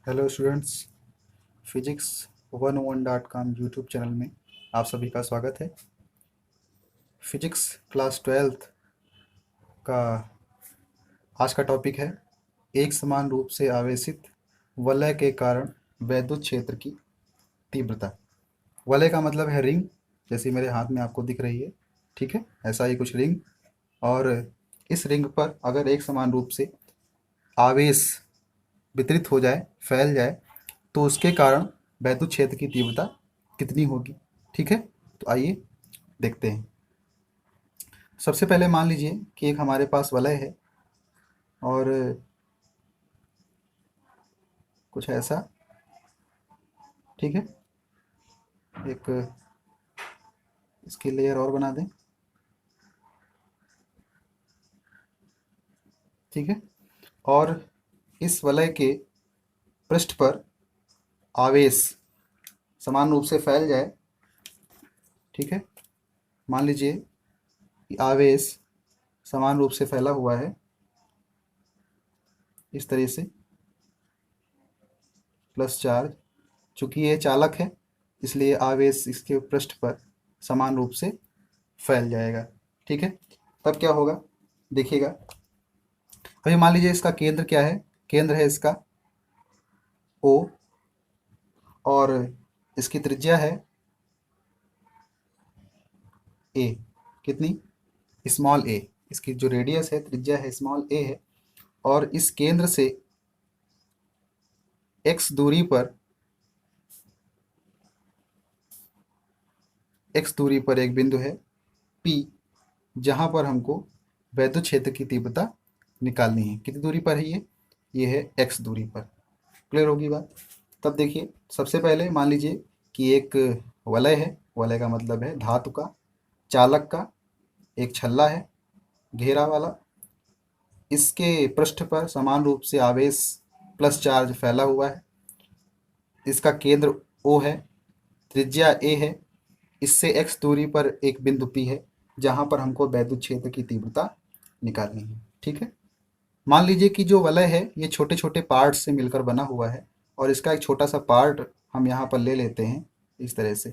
Hello students. Physics 101.com YouTube channel में आप सभी का स्वागत है। फिजिक्स क्लास 12th का आज का टॉपिक है एक समान रूप से आवेशित वलय के कारण वैद्युत क्षेत्र की तीव्रता। वलय का मतलब है रिंग, जैसे मेरे हाथ में आपको दिख रही है। ठीक है, ऐसा ही कुछ रिंग। और इस रिंग पर अगर एक समान रूप से आवेश वितरित हो जाए, फैल जाए, तो उसके कारण वैद्युत क्षेत्र की तीव्रता कितनी होगी। ठीक है, तो आइए देखते हैं। सबसे पहले मान लीजिए कि एक हमारे पास वलय है और कुछ ऐसा। ठीक है, एक इसकी लेयर और बना दें। ठीक है, और इस वलय के पृष्ठ पर आवेश समान रूप से फैल जाए। ठीक है, मान लीजिए कि आवेश समान रूप से फैला हुआ है इस तरह से, प्लस चार्ज। चूंकि ये चालक है इसलिए आवेश इसके पृष्ठ पर समान रूप से फैल जाएगा। ठीक है, तब क्या होगा देखिएगा। अभी मान लीजिए इसका केंद्र क्या है। केंद्र है इसका ओ, और इसकी त्रिज्या है ए। कितनी? स्मॉल ए। इसकी जो रेडियस है, त्रिज्या है, स्मॉल ए है। और इस केंद्र से एक्स दूरी पर, एक्स दूरी पर एक बिंदु है पी, जहां पर हमको वैद्युत क्षेत्र की तीव्रता निकालनी है। कितनी दूरी पर है ये है एक्स दूरी पर। क्लियर होगी बात। तब देखिए, सबसे पहले मान लीजिए कि एक वलय है। वलय का मतलब है धातु का, चालक का एक छल्ला है घेरा वाला। इसके पृष्ठ पर समान रूप से आवेश प्लस चार्ज फैला हुआ है। इसका केंद्र ओ है, त्रिज्या ए है। इससे एक्स दूरी पर एक बिंदु पी है जहां पर हमको वैद्युत क्षेत्र की तीव्रता निकालनी है। ठीक है, मान लीजिए कि जो वलय है ये छोटे छोटे पार्ट से मिलकर बना हुआ है, और इसका एक छोटा सा पार्ट हम यहाँ पर ले लेते हैं इस तरह से।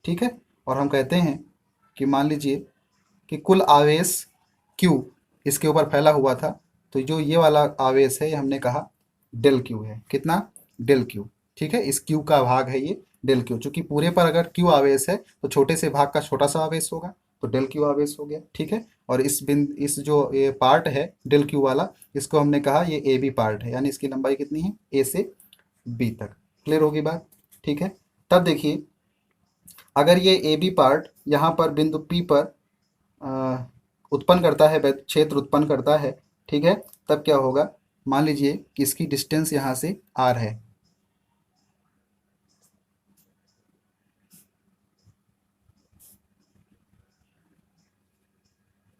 ठीक है, और हम कहते हैं कि मान लीजिए कि कुल आवेश Q इसके ऊपर फैला हुआ था। तो जो ये वाला आवेश है ये हमने कहा डेल Q है। कितना? Del Q। ठीक है, इस Q का भाग है ये डेल Q। चूंकि पूरे पर अगर Q आवेश है तो छोटे से भाग का छोटा सा आवेश होगा, तो डेल Q आवेश हो गया। ठीक है, और इस जो ये पार्ट है डेल Q वाला, इसको हमने कहा ये ए बी पार्ट है, यानी इसकी लंबाई कितनी है, ए से बी तक। क्लियर होगी बात। ठीक है, तब देखिए अगर ये ए बी पार्ट यहाँ पर बिंदु पी पर उत्पन्न करता है, क्षेत्र उत्पन्न करता है। ठीक है, तब क्या होगा, मान लीजिए कि इसकी डिस्टेंस यहाँ से आर है।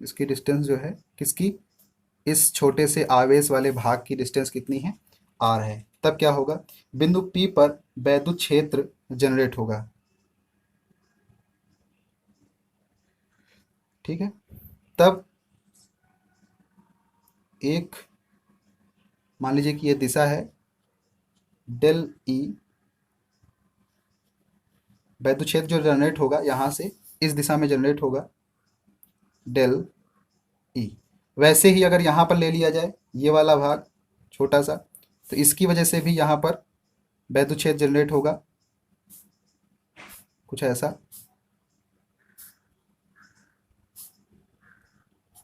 इसकी डिस्टेंस जो है किसकी, इस छोटे से आवेश वाले भाग की डिस्टेंस कितनी है, आर है। तब क्या होगा, बिंदु पी पर वैद्युत क्षेत्र जनरेट होगा। ठीक है, तब एक मान लीजिए कि ये दिशा है डेल ई। वैद्युत क्षेत्र जो जनरेट होगा यहाँ से इस दिशा में जनरेट होगा डेल ई। वैसे ही अगर यहाँ पर ले लिया जाए ये वाला भाग छोटा सा, तो इसकी वजह से भी यहाँ पर वैद्युत क्षेत्र जनरेट होगा कुछ ऐसा,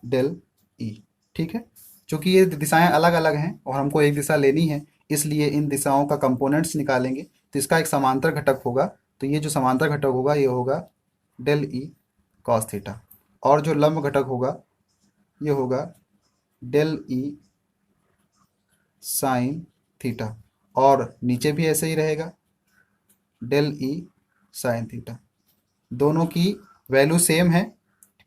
डेल ई। ठीक है, चूंकि ये दिशाएं अलग अलग हैं और हमको एक दिशा लेनी है, इसलिए इन दिशाओं का कंपोनेंट्स निकालेंगे तो इसका एक समांतर घटक होगा। तो ये जो समांतर घटक होगा ये होगा डेल ई कॉस थीटा, और जो लंब घटक होगा ये होगा डेल ई साइन थीटा, और नीचे भी ऐसे ही रहेगा डेल ई साइन थीटा। दोनों की वैल्यू सेम है।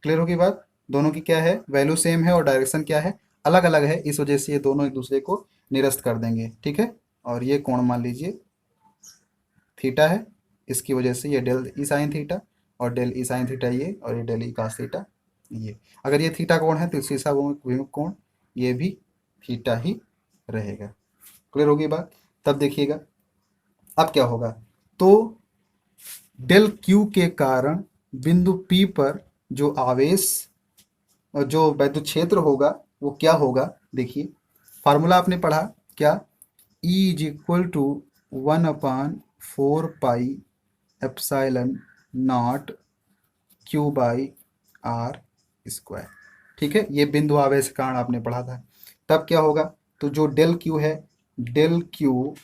क्लियर होगी बात। दोनों की क्या है, वैल्यू सेम है, और डायरेक्शन क्या है, अलग अलग है। इस वजह से ये दोनों एक दूसरे को निरस्त कर देंगे। ठीक है, और ये कोण मान लीजिए थीटा है, इसकी वजह से ये डेल ई साइन थीटा, और डेल ई साइन थीटा ये, और ये डेल ई कास थीटा ये। अगर ये थीटा कोण है तो शीर्षाभिमुख कोण ये भी थीटा ही रहेगा। क्लियर होगी बात। तब देखिएगा अब क्या होगा। तो डेल क्यू के कारण बिंदु P पर जो आवेश और जो वैद्युत क्षेत्र होगा वो क्या होगा। देखिए फार्मूला आपने पढ़ा क्या, E is equal to 1/4 pi epsilon nought Q by r square. ठीक है, ये बिंदु आवेश के कारण आपने पढ़ा था। तब क्या होगा, तो जो डेल क्यू है, डेल क्यू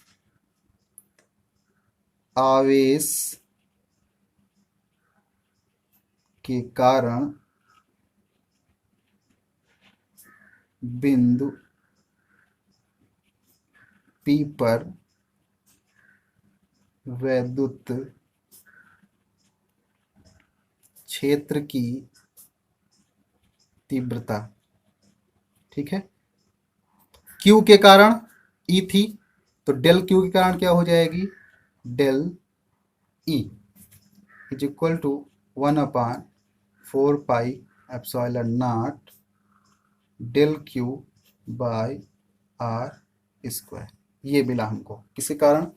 आवेश के कारण बिंदु P पर वैद्युत क्षेत्र की तीव्रता। ठीक है, Q के कारण E थी, तो डेल Q के कारण क्या हो जाएगी, del E is equal to 1/4 pi epsilon not del Q by r square. ये मिला हमको किसके कारण,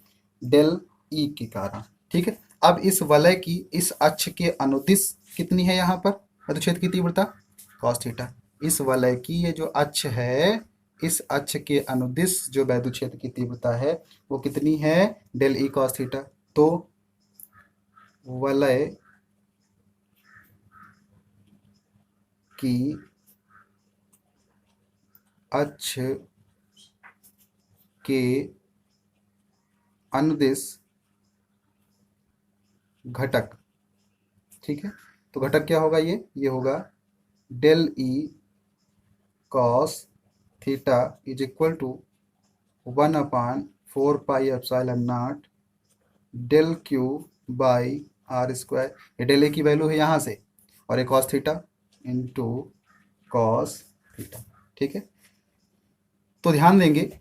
डेल E के कारण। ठीक है, अब इस वलय की इस अक्ष के अनुदिश कितनी है यहाँ पर वैद्युत क्षेत्र की तीव्रता, cos थीटा। इस वलय की ये जो अक्ष है, इस अक्ष के अनुदिश जो वैद्युत क्षेत्र की तीव्रता है वो कितनी है, डेल E cos थीटा। तो वलय की अक्ष के अनुदिश घटक। ठीक है, तो घटक क्या होगा, ये होगा del E cos theta is equal to 1/4 pi epsilon not del Q by r square. ये डेल ए की वैल्यू है यहाँ से, और एक cos theta into cos theta. ठीक है, तो ध्यान देंगे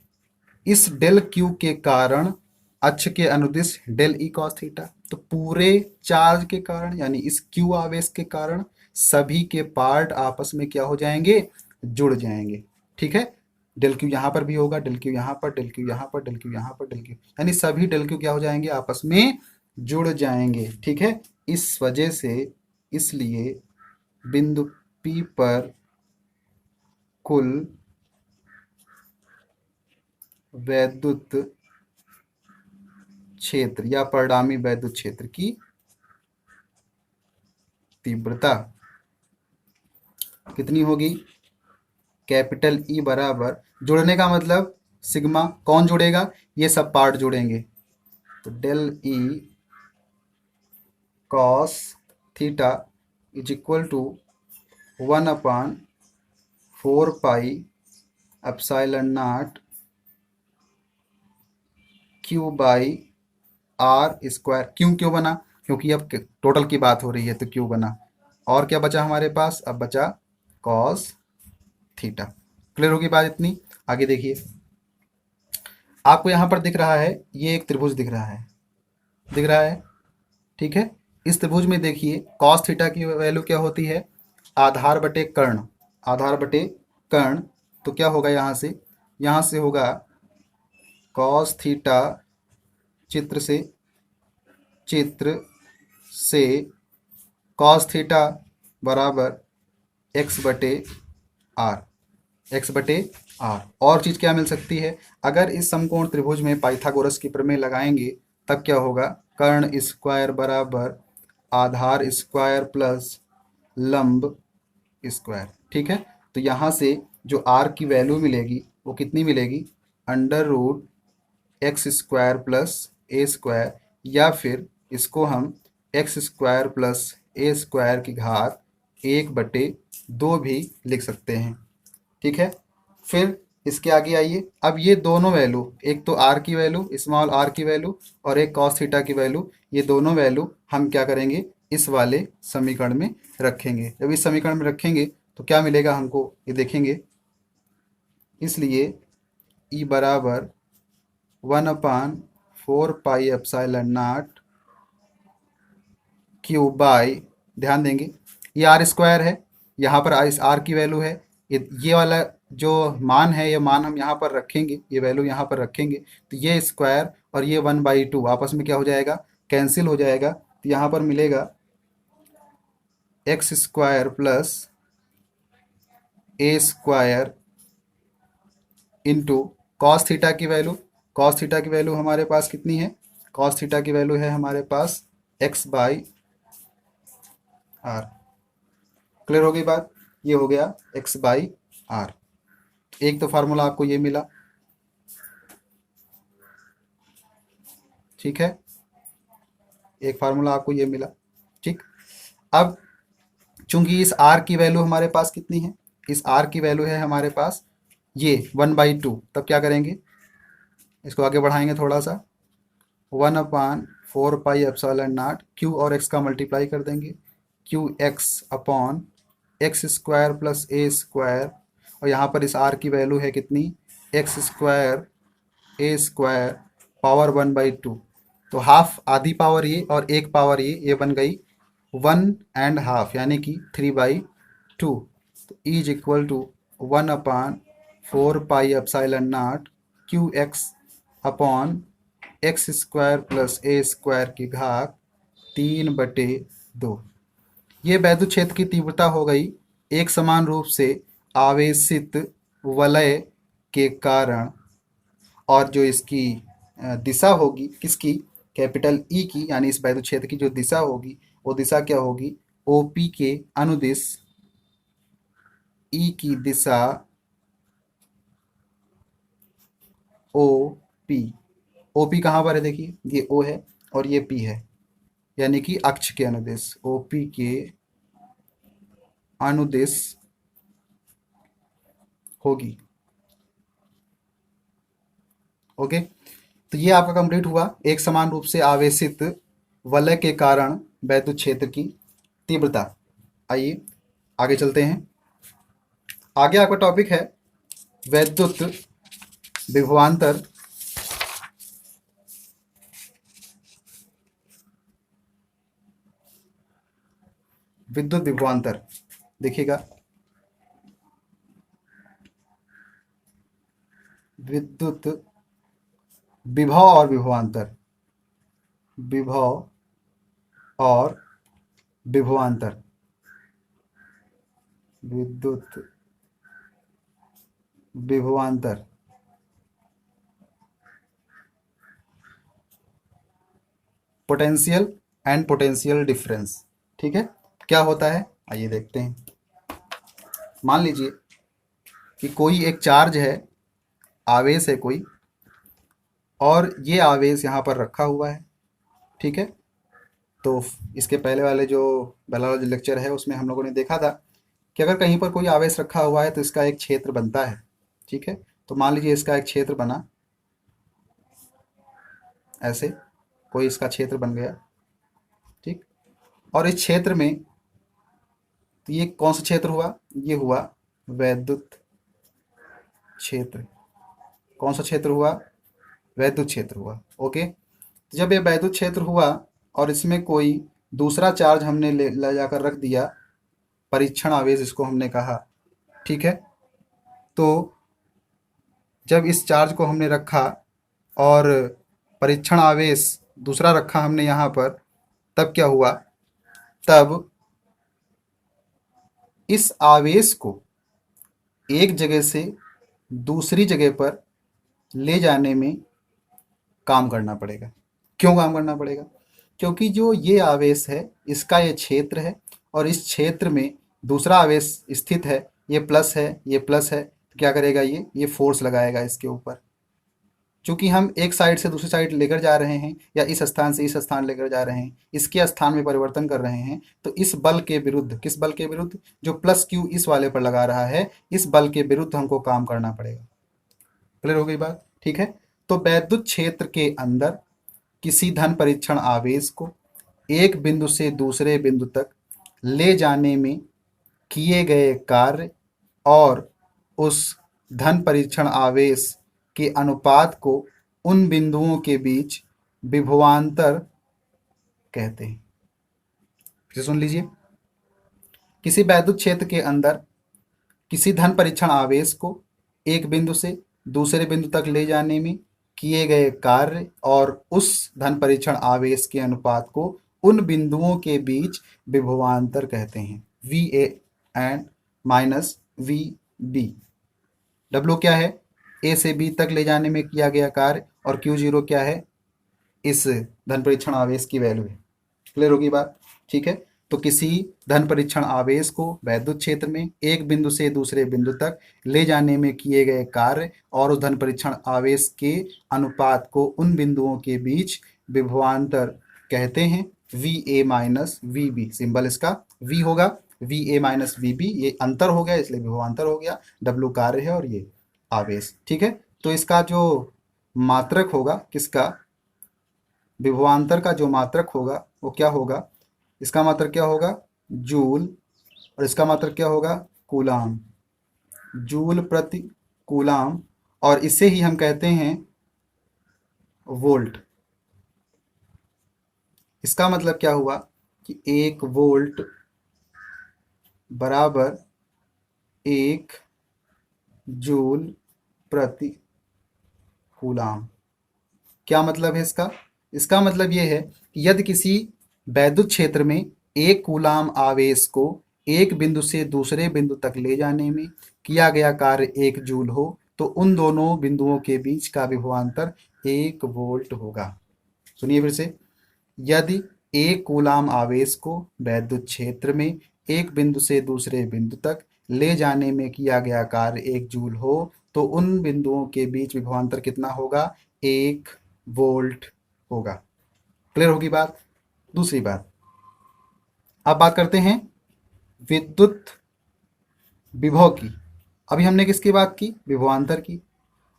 इस डेल Q के कारण अक्ष के अनुदिश डेल E cos थीटा, तो पूरे चार्ज के कारण यानी इस Q आवेश के कारण सभी के पार्ट आपस में क्या हो जाएंगे, जुड़ जाएंगे। ठीक है, डेल Q यहाँ पर भी होगा, डेल Q यहाँ पर, डेल Q यहाँ पर, डेल Q यहाँ पर, डेल Q यानी सभी डेल Q क्या हो जाएंगे, आपस में जुड़ जाएंगे। ठीक है, इस वजह से इसलिए बिंदु P पर कुल वैद्युत क्षेत्र या परिणामी वैद्युत क्षेत्र की तीव्रता कितनी होगी, कैपिटल E बराबर, जुड़ने का मतलब सिग्मा, कौन जुड़ेगा, ये सब पार्ट जुड़ेंगे, तो del E cos theta is equal to 1/4 pi epsilon naught Q by r square. क्यों बना, क्योंकि अब टोटल की बात हो रही है तो क्यों बना। और क्या बचा हमारे पास, अब बचा cos थीटा। क्लियर होगी बात इतनी। आगे देखिए, आपको यहाँ पर दिख रहा है, ये एक त्रिभुज दिख रहा है, दिख रहा है। ठीक है, इस त्रिभुज में देखिए cos थीटा की वैल्यू क्या होती है, आधार बटे कर्ण, आधार बटे कर्ण। तो क्या होगा, यहाँ से होगा cos थीटा चित्र से cos थीटा बराबर x बटे आर। और चीज़ क्या मिल सकती है, अगर इस समकोण त्रिभुज में पाइथागोरस की प्रमेय लगाएंगे तब क्या होगा, कर्ण स्क्वायर बराबर आधार स्क्वायर प्लस लंब स्क्वायर। ठीक है, तो यहाँ से जो आर की वैल्यू मिलेगी वो कितनी मिलेगी, √x² प्लस ए स्क्वायर, या फिर इसको हम x² प्लस ए स्क्वायर की घात 1/2 भी लिख सकते हैं। ठीक है, फिर इसके आगे आइए, अब ये दोनों वैल्यू, एक तो आर की वैल्यू, स्मॉल आर की वैल्यू, और एक cos थीटा की वैल्यू, ये दोनों वैल्यू हम क्या करेंगे, इस वाले समीकरण में रखेंगे। जब इस समीकरण में रखेंगे तो क्या मिलेगा हमको, ये देखेंगे। इसलिए E बराबर 1/4 pi epsilon naught Q by, ध्यान देंगे ये आर स्क्वायर है, यहाँ पर इस आर की वैल्यू है, ये वाला जो मान है ये मान हम यहाँ पर रखेंगे, ये वैल्यू यहाँ पर रखेंगे, तो ये स्क्वायर और ये 1/2 आपस में क्या हो जाएगा, कैंसिल हो जाएगा। तो यहाँ पर मिलेगा x square plus a square into cos theta की वैल्यू। कॉस थीटा की वैल्यू हमारे पास कितनी है, कॉस थीटा की वैल्यू है हमारे पास x/r। क्लियर हो गई बात, ये हो गया x/r। एक तो फार्मूला आपको ये मिला, ठीक है, एक फार्मूला आपको ये मिला, ठीक। अब चूंकि इस r की वैल्यू हमारे पास कितनी है, इस r की वैल्यू है हमारे पास ये 1/2, तब क्या करेंगे, इसको आगे बढ़ाएंगे थोड़ा सा, 1/4πε0 q और x का मल्टीप्लाई कर देंगे, q x upon x square plus a square, और यहाँ पर इस r की वैल्यू है कितनी, x square a square power 1/2। तो हाफ आधी पावर ये और एक पावर ये बन गई 1.5 यानी कि 3/2। तो is equal to 1/4πε0 q x upon x square plus a square की घात 3/2। ये वैद्युत क्षेत्र की तीव्रता हो गई एक समान रूप से आवेशित वलय के कारण, और जो इसकी दिशा होगी किसकी, कैपिटल ई की, यानी इस वैद्युत क्षेत्र की जो दिशा होगी वो दिशा क्या होगी, ओपी के अनुदिश ई की दिशा ओ पी। ओपी कहाँ पर है, देखिए ये ओ है और ये पी है, यानी कि अक्ष के अनुदिश, ओपी के अनुदिश होगी। ओके, तो ये आपका कंप्लीट हुआ एक समान रूप से आवेशित वलय के कारण वैद्युत क्षेत्र की तीव्रता। आइए आगे चलते हैं। आगे आपका टॉपिक है वैद्युत विभवांतर। विद्युत विभवांतर देखिएगा, विद्युत विभव और विभवांतर, विभव और विभवांतर, विद्युत विभवांतर। पोटेंशियल एंड पोटेंशियल डिफरेंस, ठीक है, क्या होता है आइए देखते हैं। मान लीजिए कि कोई एक चार्ज है, आवेश है कोई, और ये आवेश यहाँ पर रखा हुआ है, ठीक है। तो इसके पहले वाले जो बायोलॉजी लेक्चर है उसमें हम लोगों ने देखा था कि अगर कहीं पर कोई आवेश रखा हुआ है तो इसका एक क्षेत्र बनता है, ठीक है। तो मान लीजिए इसका एक क्षेत्र बना, ऐसे कोई इसका क्षेत्र बन गया, ठीक। और इस क्षेत्र में तो ये कौन सा क्षेत्र हुआ, ये हुआ वैद्युत क्षेत्र। कौन सा क्षेत्र हुआ, वैद्युत क्षेत्र हुआ। ओके, तो जब ये वैद्युत क्षेत्र हुआ और इसमें कोई दूसरा चार्ज हमने ले जाकर रख दिया, परीक्षण आवेश इसको हमने कहा, ठीक है। तो जब इस चार्ज को हमने रखा और परीक्षण आवेश दूसरा रखा हमने यहाँ पर, तब क्या हुआ, तब इस आवेश को एक जगह से दूसरी जगह पर ले जाने में काम करना पड़ेगा। क्यों काम करना पड़ेगा, क्योंकि जो ये आवेश है इसका ये क्षेत्र है और इस क्षेत्र में दूसरा आवेश स्थित है, ये प्लस है, ये प्लस है, तो क्या करेगा, ये फोर्स लगाएगा इसके ऊपर। चूंकि हम एक साइड से दूसरी साइड लेकर जा रहे हैं या इस स्थान से इस स्थान लेकर जा रहे हैं, इसके स्थान में परिवर्तन कर रहे हैं, तो इस बल के विरुद्ध, किस बल के विरुद्ध, जो प्लस क्यू इस वाले पर लगा रहा है, इस बल के विरुद्ध हमको काम करना पड़ेगा। क्लियर हो गई बात, ठीक है। तो वैद्युत क्षेत्र के अंदर किसी धन परीक्षण आवेश को एक बिंदु से दूसरे बिंदु तक ले जाने में किए गए कार्य और उस धन परीक्षण आवेश के अनुपात को उन बिंदुओं के बीच विभवांतर कहते हैं। फिर सुन लीजिए, किसी वैद्युत क्षेत्र के अंदर किसी धन परीक्षण आवेश को एक बिंदु से दूसरे बिंदु तक ले जाने में किए गए कार्य और उस धन परीक्षण आवेश के अनुपात को उन बिंदुओं के बीच विभवांतर कहते हैं। V A and minus V B. W क्या है? ए से बी तक ले जाने में किया गया कार्य, और क्यू जीरो क्या है? इस धन परीक्षण आवेश की वैल्यू है। क्लियर होगी बात? ठीक है। तो किसी धन परीक्षण आवेश को वैद्युत क्षेत्र में एक बिंदु से दूसरे बिंदु तक ले जाने में किए गए कार्य और उस धन परीक्षण आवेश के अनुपात को उन बिंदुओं के बीच विभवांतर कहते हैं। V A minus V B, symbol इसका वी होगा। V A minus V B, ये अंतर हो गया इसलिए विभवांतर हो गया। डब्ल्यू कार्य है और ये आवेश। ठीक है। तो इसका जो मात्रक होगा, किसका? विभवांतर का जो मात्रक होगा वो क्या होगा? इसका मात्रक क्या होगा? जूल, और इसका मात्रक क्या होगा? कूलाम। जूल प्रति कूलाम, और इसे ही हम कहते हैं वोल्ट। इसका मतलब क्या हुआ कि 1 वोल्ट बराबर 1 जूल प्रति कूलाम। क्या मतलब है इसका? इसका मतलब ये है कि यदि किसी वैद्युत क्षेत्र में एक कूलाम आवेश को एक बिंदु से दूसरे बिंदु तक ले जाने में किया गया कार्य 1 जूल हो, तो उन दोनों बिंदुओं के बीच का विभवांतर 1 वोल्ट होगा। सुनिए फिर से, यदि एक कूलाम आवेश को वैद्युत क्षेत्र में एक बिंदु से दूसरे बिंदु तक ले जाने में किया गया कार्य 1 जूल हो, तो उन बिंदुओं के बीच विभवांतर कितना होगा? 1 वोल्ट होगा। क्लियर होगी बात? दूसरी बात, अब बात करते हैं विद्युत विभव की। अभी हमने किसकी बात की? विभवांतर की।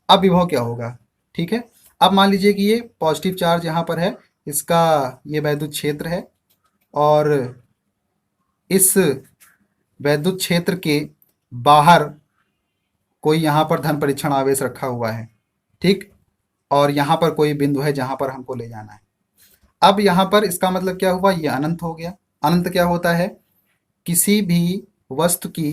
अब विभव क्या होगा? ठीक है। अब मान लीजिए कि ये पॉजिटिव चार्ज यहाँ पर है, इसका ये वैद्युत क्षेत्र है, और इस वैद्युत क्षेत्र के बाहर कोई यहाँ पर धन परीक्षण आवेश रखा हुआ है। ठीक। और यहाँ पर कोई बिंदु है जहाँ पर हमको ले जाना है। अब यहाँ पर इसका मतलब क्या हुआ? ये अनंत हो गया। अनंत क्या होता है? किसी भी वस्तु की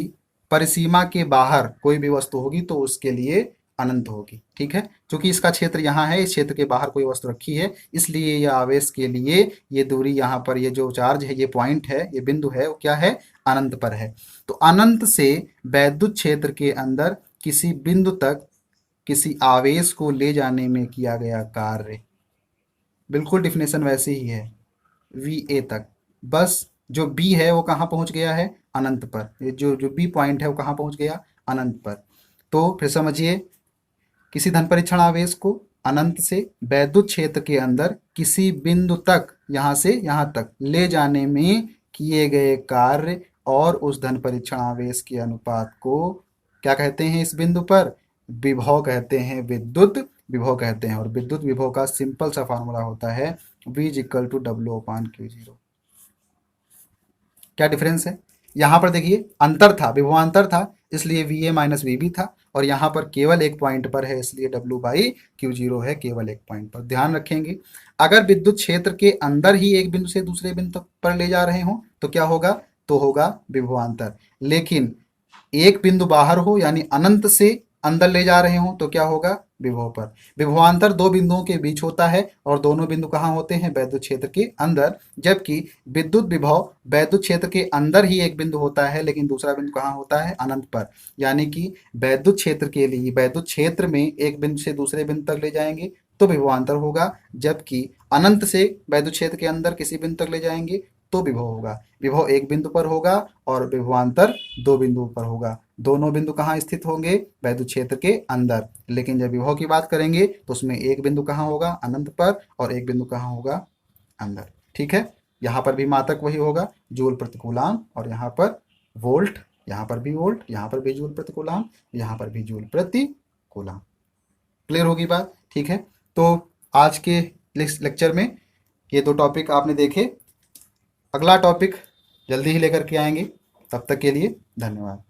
परिसीमा के बाहर कोई भी वस्तु होगी तो उसके लिए अनंत होगी। ठीक है। क्योंकि इसका क्षेत्र यहाँ है, इस क्षेत्र के बाहर कोई वस्तु रखी है, इसलिए यह आवेश के लिए ये दूरी यहाँ पर, ये जो चार्ज है, ये पॉइंट है, ये बिंदु है, वो क्या है? अनंत पर है। तो अनंत से वैद्युत क्षेत्र के अंदर किसी बिंदु तक किसी आवेश को ले जाने में किया गया कार्य, बिल्कुल डिफिनेशन वैसे ही है, वी ए तक। बस जो बी है वो कहाँ पहुँच गया है? अनंत पर। ये जो बी पॉइंट है वो कहाँ पहुँच गया? अनंत पर। तो फिर समझिए, किसी धन परीक्षण आवेश को अनंत से वैद्युत क्षेत्र के अंदर किसी बिंदु तक, यहाँ से यहाँ तक ले जाने में किए गए कार्य और उस धन परीक्षण आवेश के अनुपात को क्या कहते हैं? इस बिंदु पर विभव कहते हैं, विद्युत विभव कहते हैं। और विद्युत विभव का सिंपल सा फॉर्मूला होता है V equal to W upon Q zero. क्या डिफरेंस है? यहाँ पर देखिए अंतर था, विभवांतर था, इसलिए V A minus V B था, और यहाँ पर केवल एक पॉइंट पर है, इसलिए डब्ल्यू बाई क्यू जीरो है, केवल एक पॉइंट पर। ध्यान रखेंगे, अगर विद्युत क्षेत्र के अंदर ही एक बिंदु से दूसरे बिंदु पर ले जा रहे हो तो क्या होगा? तो होगा विभवांतर। लेकिन एक बिंदु बाहर हो, यानी अनंत से अंदर ले जा रहे हो तो क्या होगा? विभव पर। विभवांतर दो बिंदुओं के बीच होता है, और दोनों बिंदु कहाँ होते हैं? वैद्युत क्षेत्र के अंदर। जबकि विद्युत विभव वैद्युत क्षेत्र के अंदर ही एक बिंदु होता है, लेकिन दूसरा बिंदु कहाँ होता है? अनंत पर। यानी कि वैद्युत क्षेत्र के लिए वैद्युत क्षेत्र में एक बिंदु से दूसरे बिंदु तक ले जाएंगे तो विभवांतर होगा, जबकि अनंत से वैद्युत क्षेत्र के अंदर किसी बिंदु तक ले जाएंगे तो विभव होगा। विभव एक बिंदु पर होगा और विभवांतर दो बिंदुओं पर होगा। दोनों बिंदु कहाँ स्थित होंगे? वैद्युत क्षेत्र के अंदर। लेकिन जब विभव की बात करेंगे तो उसमें एक बिंदु कहाँ होगा? अनंत पर, और एक बिंदु कहाँ होगा? अंदर। ठीक है। यहाँ पर भी मात्रक वही होगा, जूल प्रति कूलाम, और यहाँ पर वोल्ट, यहाँ पर भी वोल्ट, यहाँ पर भी जूल प्रति कूलाम, यहाँ पर भी जूल प्रति कूलाम। क्लियर होगी बात? ठीक है। तो आज के लेक्चर में ये दो टॉपिक आपने देखे। अगला टॉपिक जल्दी ही लेकर के आएंगे। तब तक के लिए धन्यवाद।